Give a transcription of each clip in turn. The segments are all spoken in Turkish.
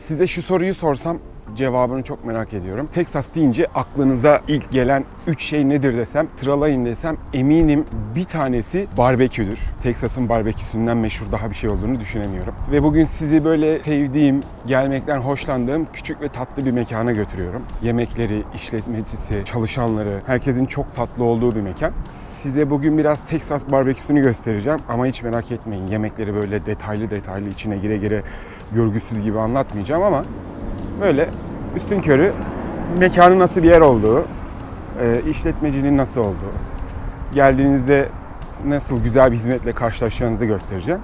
Size şu soruyu sorsam cevabını çok merak ediyorum. Texas deyince aklınıza ilk gelen 3 şey nedir desem, sıralayın desem eminim bir tanesi barbeküdür. Texas'ın barbeküsünden meşhur daha bir şey olduğunu düşünemiyorum. Ve bugün sizi böyle sevdiğim, gelmekten hoşlandığım küçük ve tatlı bir mekana götürüyorum. Yemekleri, işletmecisi, çalışanları, herkesin çok tatlı olduğu bir mekan. Size bugün biraz Texas barbeküsünü göstereceğim ama hiç merak etmeyin. Yemekleri böyle detaylı içine gire gire görgüsüz gibi anlatmayacağım ama böyle üstünkörü mekanın nasıl bir yer olduğu, işletmecinin nasıl olduğu, geldiğinizde nasıl güzel bir hizmetle karşılaşacağınızı göstereceğim.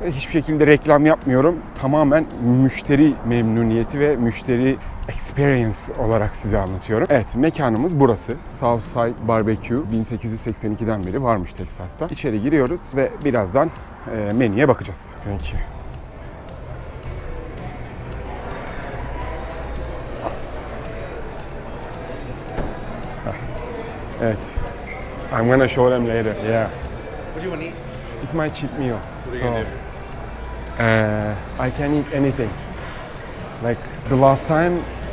Hiçbir şekilde reklam yapmıyorum. Tamamen müşteri memnuniyeti ve müşteri experience olarak size anlatıyorum. Evet, mekanımız burası. Southside Barbecue 1882'den beri varmış Texas'ta. İçeri giriyoruz ve birazdan menüye bakacağız. Thank you. Evet. I'm gonna show them later. Yeah. What do you want to eat? It's my cheap meal. What are you gonna do? I can eat anything. Like the last time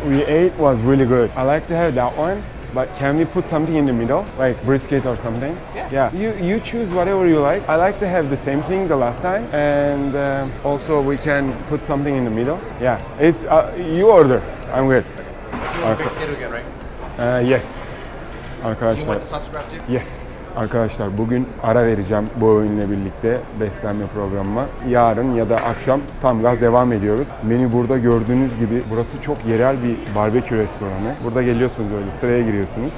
we ate was really good. I like to have that one, but can we put something in the middle, like brisket or something? Yeah. You choose whatever you like. I like to have the same thing the last time, and also we can put something in the middle. Yeah. It's you order. I'm good. You want baked potato again, right? Yes. You Arkadaşlar. want the sausage wrap too? Yes. Arkadaşlar bugün ara vereceğim bu öğünle birlikte beslenme programıma. Yarın ya da akşam tam gaz devam ediyoruz. Menü burada gördüğünüz gibi burası çok yerel bir barbekü restoranı. Burada geliyorsunuz öyle sıraya giriyorsunuz.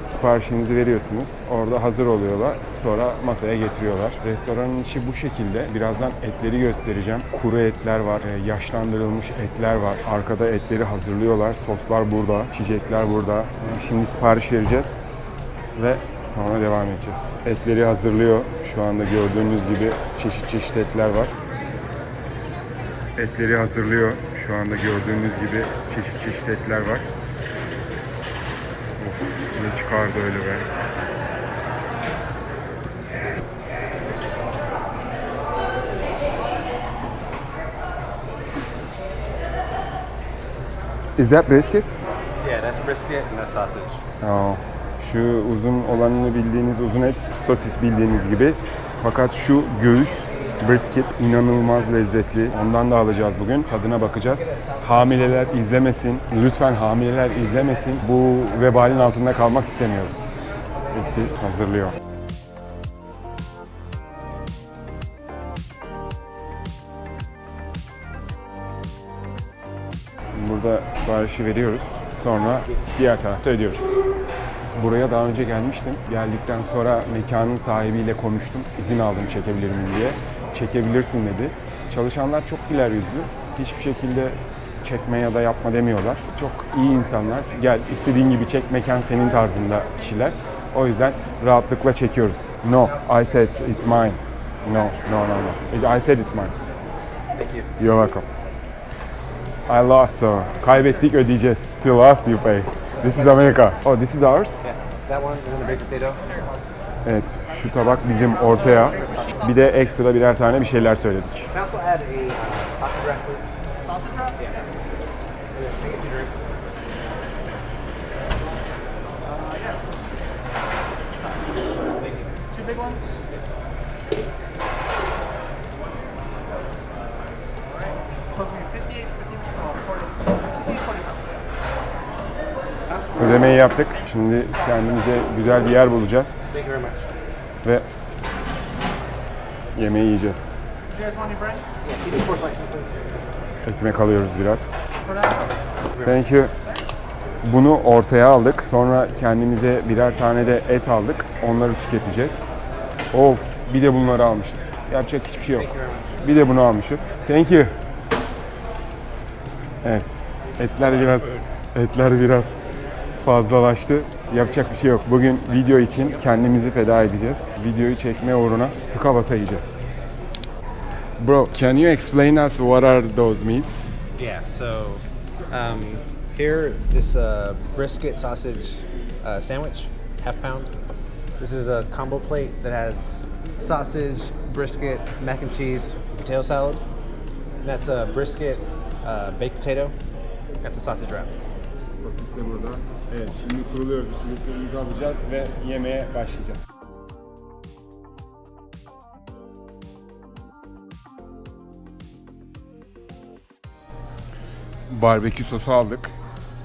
Siparişinizi veriyorsunuz. Orada hazır oluyorlar. Sonra masaya getiriyorlar. Restoranın içi bu şekilde. Birazdan etleri göstereceğim. Kuru etler var. Yaşlandırılmış etler var. Arkada etleri hazırlıyorlar. Soslar burada. İçecekler burada. Şimdi sipariş vereceğiz. Ve sonra devam edeceğiz. Etleri hazırlıyor. Şu anda gördüğünüz gibi çeşit etler var. Etleri hazırlıyor. Şu anda gördüğünüz gibi çeşit etler var. Of, ne çıkardı öyle be. Is that brisket? Yeah, that's brisket and that's sausage. Oh. Şu uzun olanını bildiğiniz uzun et, sosis bildiğiniz gibi. Fakat şu göğüs brisket inanılmaz lezzetli. Ondan da alacağız bugün. Tadına bakacağız. Hamileler izlemesin. Lütfen hamileler izlemesin. Bu vebalin altında kalmak istemiyorum. Eti hazırlıyor. Burada siparişi veriyoruz. Sonra diğer tarafta ödüyoruz. Buraya daha önce gelmiştim. Geldikten sonra mekanın sahibiyle konuştum. İzin aldım çekebilir miyim diye. Çekebilirsin dedi. Çalışanlar çok güler yüzlü. Hiçbir şekilde çekme ya da yapma demiyorlar. Çok iyi insanlar. Gel istediğin gibi çek, mekan senin tarzında kişiler. O yüzden rahatlıkla çekiyoruz. No, I said it's mine. No. I said it's mine. Thank you. You're welcome. I lost, so kaybettik, ödeyeceğiz. If you lost, you pay. This is America. Oh, this is ours? Yeah, that one and then the baked potato. Evet, şu tabak bizim ortaya. Bir de ekstra birer tane bir şeyler söyledik. Can I also add a sausage wrap, please? Sausage wrap? Yeah. And then can I get 2 drinks? Thank you. 2 big ones? Supposed to be 58, 40, 45. Ödemeyi yaptık. Şimdi kendimize güzel bir yer bulacağız Thank you very much. ve yemeği yiyeceğiz. Do you guys want any bread? Yeah, keep it pork slices, please. Ekmek alıyoruz biraz. For now? Thank you. Bunu ortaya aldık. Sonra kendimize birer tane de et aldık. Onları tüketeceğiz. Oh, bir de bunları almışız. Yapacak hiçbir şey yok. Thank you very much. Bir de bunu almışız. Thank you. Evet. Etler biraz fazlalaştı. Yapacak bir şey yok. Bugün video için kendimizi feda edeceğiz. Videoyu çekme uğruna tıka basa yiyeceğiz. Bro, can you explain us what are those meats? Yeah, so here, this brisket sausage sandwich, half pound. This is a combo plate that has sausage, brisket, mac and cheese, potato salad. And that's a brisket baked potato. That's a sausage wrap. Sosis de burada. Evet, şimdi kuruluyoruz. İçeceklerimizi alacağız ve yemeğe başlayacağız. Barbekü sosu aldık.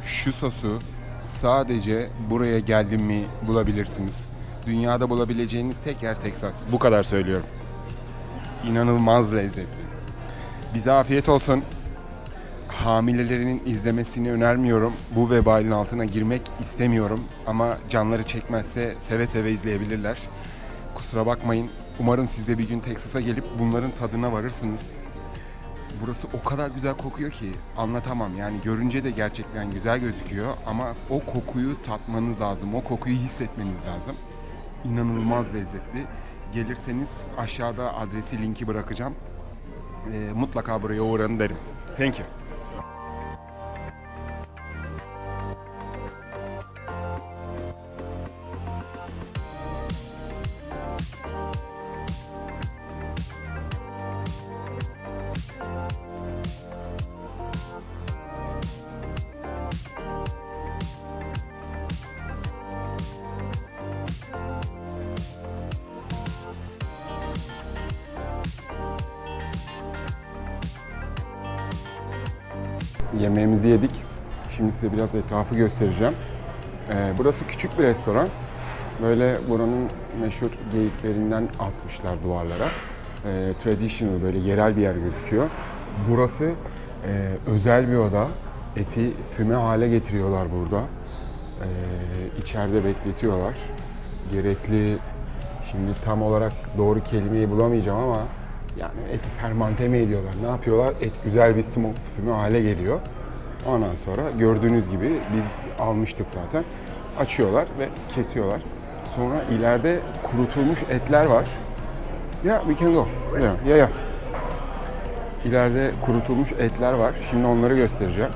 Şu sosu sadece buraya geldim mi bulabilirsiniz. Dünyada bulabileceğiniz tek yer Texas. Bu kadar söylüyorum. İnanılmaz lezzetli. Bize afiyet olsun. Hamilelerinin izlemesini önermiyorum. Bu vebalin altına girmek istemiyorum. Ama canları çekmezse seve seve izleyebilirler. Kusura bakmayın. Umarım siz de bir gün Texas'a gelip bunların tadına varırsınız. Burası o kadar güzel kokuyor ki anlatamam. Yani görünce de gerçekten güzel gözüküyor ama o kokuyu tatmanız lazım. O kokuyu hissetmeniz lazım. İnanılmaz lezzetli. Gelirseniz aşağıda adresi, linki bırakacağım. Mutlaka buraya uğrayın derim. Thank you. Yemeğimizi yedik. Şimdi size biraz etrafı göstereceğim. Burası küçük bir restoran. Böyle buranın meşhur geyiklerinden asmışlar duvarlara. Traditional, böyle yerel bir yer gözüküyor. Burası özel bir oda. Eti füme hale getiriyorlar burada. İçeride bekletiyorlar. Gerekli, şimdi tam olarak doğru kelimeyi bulamayacağım ama yani eti fermante mi ediyorlar, ne yapıyorlar? Et güzel bir smoke füme hale geliyor. Ondan sonra gördüğünüz gibi biz almıştık zaten. Açıyorlar ve kesiyorlar. Sonra ileride kurutulmuş etler var. Yeah, we can go. Yeah. İleride kurutulmuş etler var. Şimdi onları göstereceğim.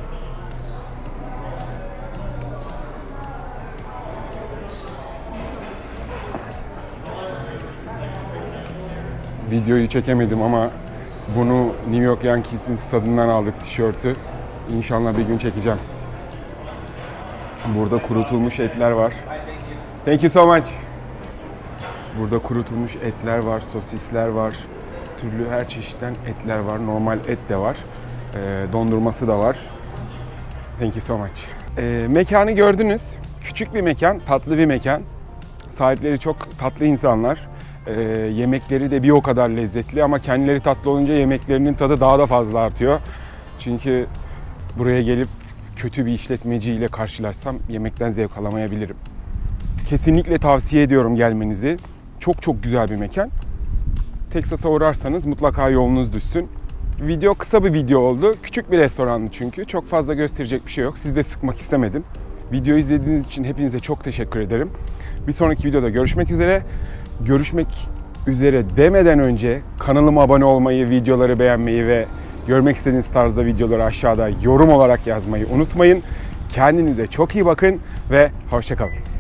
Videoyu çekemedim ama bunu New York Yankees'in stadından aldık, tişörtü. İnşallah bir gün çekeceğim. Burada kurutulmuş etler var. Thank you so much. Burada kurutulmuş etler var, sosisler var. Türlü her çeşitten etler var. Normal et de var. Dondurması da var. Thank you so much. Mekanı gördünüz. Küçük bir mekan, tatlı bir mekan. Sahipleri çok tatlı insanlar. Yemekleri de bir o kadar lezzetli ama kendileri tatlı olunca yemeklerinin tadı daha da fazla artıyor. Çünkü buraya gelip kötü bir işletmeciyle karşılaşsam yemekten zevk alamayabilirim. Kesinlikle tavsiye ediyorum gelmenizi. Çok çok güzel bir mekan. Texas'a uğrarsanız mutlaka yolunuz düşsün. Video kısa bir video oldu. Küçük bir restorandı çünkü. Çok fazla gösterecek bir şey yok. Sizi de sıkmak istemedim. Videoyu izlediğiniz için hepinize çok teşekkür ederim. Bir sonraki videoda görüşmek üzere. Görüşmek üzere demeden önce kanalıma abone olmayı, videoları beğenmeyi ve görmek istediğiniz tarzda videoları aşağıda yorum olarak yazmayı unutmayın. Kendinize çok iyi bakın ve hoşça kalın.